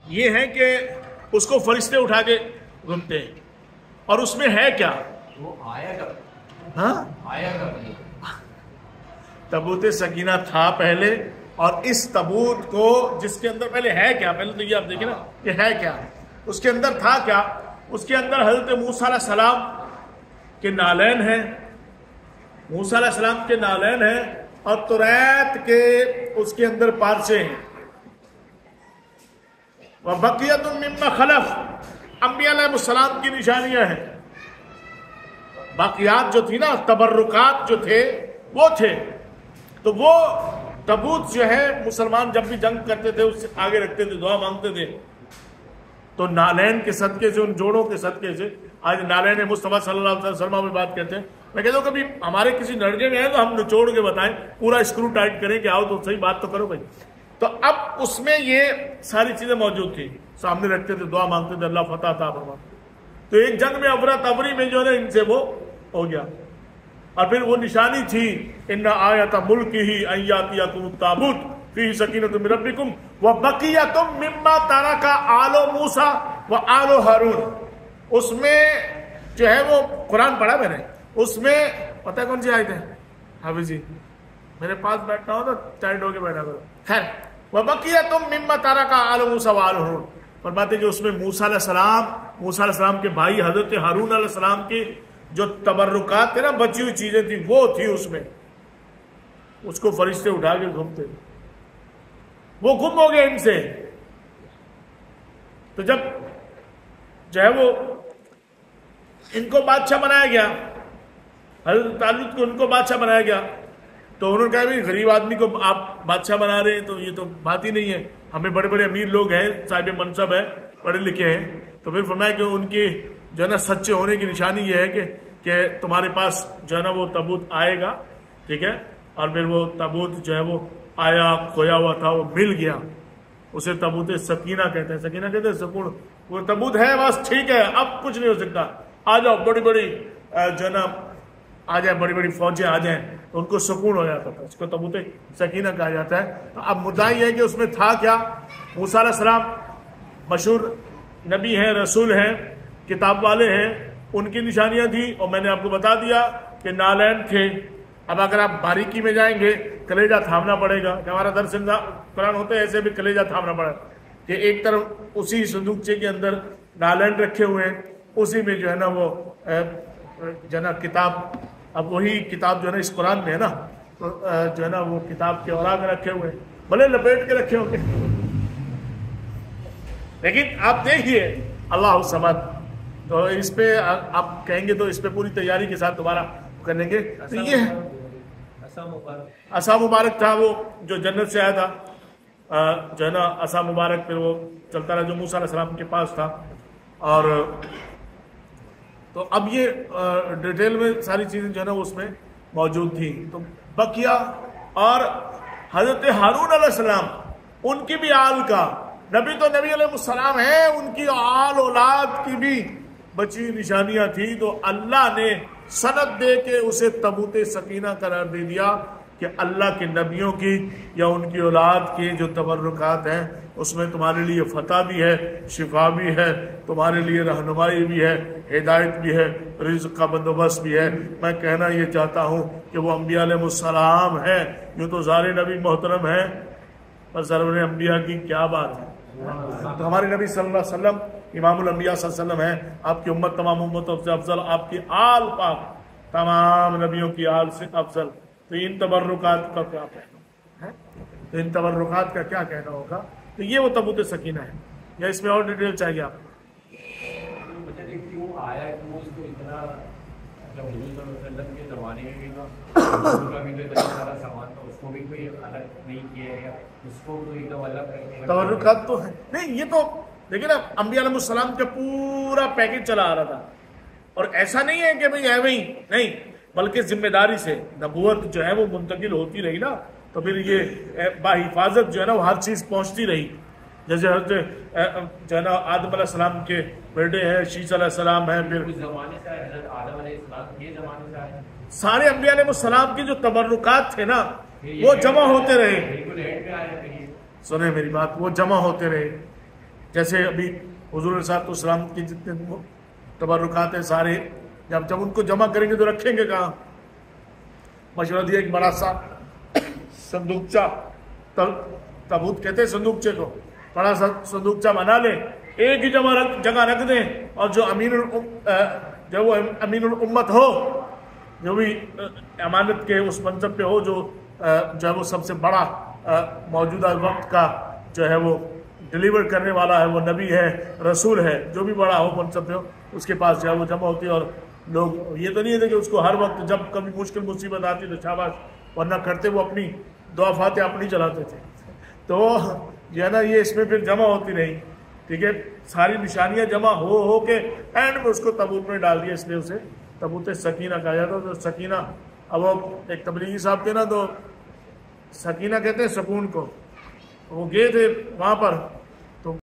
یہ ہے کہ اس کو فرشتے اٹھا کے گھومتے ہیں، اور اس میں ہے کیا؟ وہ آیا کب؟ ہاں آیا کب؟ تابوت سکینہ تھا پہلے، اور اس تابوت کو جس کے اندر پہلے ہے کیا، پہلے تو یہ آپ دیکھیں نا کہ ہے کیا، اس کے اندر تھا کیا؟ اس کے اندر حضرت موسیٰ علیہ السلام کے نالین ہیں، موسیٰ علیہ السلام کے نالین ہیں، اور توریت کے اس کے اندر پارچے ہیں، وَبَقِيَةٌ مِّمَّا خَلَفَ، انبیاء علیہ السلام کی نشانیاں ہیں، باقیات جو تھی نا، تبرکات جو تھے وہ تھے۔ تو وہ تابوت جو ہے مسلمان جب بھی جنگ کرتے تھے اس سے آگے رکھتے تھے، دعا مانگتے تھے، تو نالین کے صدقے سے، ان جوڑوں کے صدقے سے، آج نالین مصطفیٰ صلی اللہ علیہ وسلم میں بات کرتے ہیں۔ میں کہتا ہوں کبھی ہمارے کسی نرجے میں ہے تو ہم نچوڑ کے بتائیں، پورا اسکرو ٹائٹ کریں کہ آؤ تو صحیح بات تو کرو بھائی۔ تو اب اس میں یہ ساری چیزیں موجود تھی، سامنے رکھتے تھے، دعا مانگتے تھے، اللہ فتح عطا فرما۔ تو ایک جنگ میں افراتفری میں جو ہے ان سے وہ ہو گیا، اور پھر وہ نشانی تھی ان آیۃ ملکہ ان یاتیکم التابوت فیہ سکینۃ من ربکم وبقیۃ مما ترک آل موسیٰ وآل ہارون۔ اس میں جو ہے وہ قرآن پڑھا میں نے، اس میں پتہ ہے کون سی آیت ہے حافظ جی؟ میرے پاس بیٹھنا ہو تو ٹائٹ ہو کے بیٹھا کرو۔ خیر، وبقیۃ مما ترک آل موسیٰ وآل ہارون، فرماتے کہ اس میں موسیٰ علیہ السلام کے بھائی حضرت ہارون علیہ السلام کی جو تبرکات تھے نا، بچی ہوئی چیزیں تھیں، وہ تھی اس میں، اس کو فرشتے اٹھا کے گھومتے، وہ گم ہو گئے ان سے۔ تو جب جو ہے وہ ان کو بادشاہ بنایا گیا، حضرت طالوت کو ان کو بادشاہ بنایا گیا، تو انہوں نے کہا بھائی غریب آدمی کو آپ بادشاہ بنا رہے ہیں تو یہ تو بات ہی نہیں ہے، ہمیں بڑے بڑے امیر لوگ ہیں، صاحب منصب ہیں، پڑھے لکھے ہیں۔ تو پھر فرمایا کہ ان کی جو ہے نا سچے ہونے کی نشانی یہ ہے کہ تمہارے پاس جو ہے نا وہ تابوت آئے گا، ٹھیک ہے؟ اور پھر وہ تابوت جو ہے وہ آیا، کھویا ہوا تھا، وہ مل گیا، اسے تابوت سکینہ کہتے ہیں، سکینہ کہتے ہیں سکون۔ وہ تابوت ہے بس، ٹھیک ہے، اب کچھ نہیں ہو سکتا، آ جاؤ بڑی بڑی جو ہے نا آ جائیں، بڑی بڑی فوجیں آ جائیں، تو ان کو سکون ہو جاتا تھا، اس کو تابوت سکینہ کہا جاتا ہے۔ تو اب مدعا یہ ہے کہ اس میں تھا کیا؟ موسیٰ علیہ السلام مشہور نبی ہیں، رسول ہیں، کتاب والے ہیں، ان کی نشانیاں تھیں، اور میں نے آپ کو بتا دیا کہ نالین تھے۔ اب اگر آپ باریکی میں جائیں گے کلیجہ تھامنا پڑے گا، کہ ہمارا درس قرآن ہوتا ہے ایسے بھی کلیجہ تھامنا پڑے گا، کہ ایک طرف اسی صندوقچے کے اندر نالین رکھے ہوئے ہیں، اسی میں جو ہے نا وہ جو ہے نا کتاب، اب وہی کتاب جو ہے نا اس قرآن میں ہے نا، تو جو ہے نا وہ کتاب کے اوراق رکھے ہوئے ہیں، بھلے لپیٹ کے رکھے ہوں گے، لیکن آپ دیکھیے اللہ الصمد۔ تو اس پہ آپ کہیں گے تو اس پہ پوری تیاری کے ساتھ دوبارہ کریں گے۔ تو یہ عصا مبارک تھا، وہ جو جنت سے آیا تھا، جو ہے نا عصا مبارک، پھر وہ چلتا رہا جو موسیٰ علیہ السلام کے پاس تھا۔ اور تو اب یہ ڈیٹیل میں ساری چیزیں جو ہے نا اس میں موجود تھیں۔ تو بقیہ اور حضرت ہارون علیہ السلام، ان کی بھی آل کا نبی تو نبی علیہ السلام ہیں، ان کی آل اولاد کی بھی بچی نشانیاں تھیں، تو اللہ نے سند دے کے اسے تابوت سکینہ قرار دے دیا کہ اللہ کے نبیوں کی یا ان کی اولاد کی جو تبرکات ہیں اس میں تمہارے لیے فتح بھی ہے، شفا بھی ہے، تمہارے لیے رہنمائی بھی ہے، ہدایت بھی ہے، رزق کا بندوبست بھی ہے۔ میں کہنا یہ چاہتا ہوں کہ وہ انبیاء علیہ السلام ہیں، جو تو ظاہر نبی محترم ہیں، پر سرور انبیاء کی کیا بات ہے۔ تو ہمارے نبی صلی اللہ علیہ وسلم امام الانبیاء صلی اللہ علیہ وسلم ہیں، آپ کی امت تمام امتوں سے افضل، آپ کی آل پاک تمام نبیوں کی آل سے افضل۔ تو ان تبرکات کا کیا کہنا ہے؟ تو ان تبرکات کا کیا کہنا ہوگا؟ تو یہ وہ تابوت سکینہ ہے، یا اس میں اور ڈیٹیل چاہیے آپ؟ تبرکات تو ہے نہیں، یہ تو دیکھیں نا انبیاء علیہ السلام کا پورا پیکج چلا آ رہا تھا، اور ایسا نہیں ہے کہ بھئی ایویں نہیں، بلکہ ذمہ داری سے نبوت جو ہے وہ منتقل ہوتی رہی نا، تو پھر یہ باحفاظت جو ہے نا وہ ہر چیز پہنچتی رہی۔ جیسے حضرت جو ہے نا آدم علیہ السلام کے بیٹے ہیں، شیش علیہ السلام ہیں، پھر سارے انبیاء علیہ السلام کی جو تبرکات تھے نا وہ جمع ہوتے رہے، سنیں میری بات، وہ جمع ہوتے رہے۔ جیسے ابھی حضور صلی اللہ علیہ وسلم کی جتنے تبرکات ہیں سارے جب ان کو جمع کریں گے تو رکھیں گے کہاں؟ مشورہ دیا ایک بڑا سا صندوقچہ، تابوت کہتے ہیں صندوقچے کو، بڑا سا صندوقچہ بنا لیں، ایک ہی جگہ رکھ دیں، اور جو امین الامت ہو، جو بھی امانت کے اس منصب پہ ہو، جو ہے وہ سب سے بڑا موجودہ وقت کا جو ہے وہ ڈیلیور کرنے والا ہے، وہ نبی ہے، رسول ہے، جو بھی بڑا ہو منصب پہ ہو، اس کے پاس جو ہے وہ جمع ہوتی ہے۔ اور لوگ یہ تو نہیں ہے کہ اس کو ہر وقت جب کبھی مشکل مصیبت آتی تو شاباش، ورنہ کرتے وہ اپنی دعا فاتحہ اپنی چلاتے تھے، تو جو ہے نا یہ اس میں پھر جمع ہوتی نہیں، ٹھیک ہے، ساری نشانیاں جمع ہو کے اینڈ میں اس کو تابوت میں ڈال دیا، اس لیے اسے تابوت سکینہ کہا جاتا ہے۔ تو سکینہ، اب وہ ایک تبلیغی صاحب تھے نا، تو سکینہ کہتے ہیں سکون کو، وہ گئے تھے وہاں پر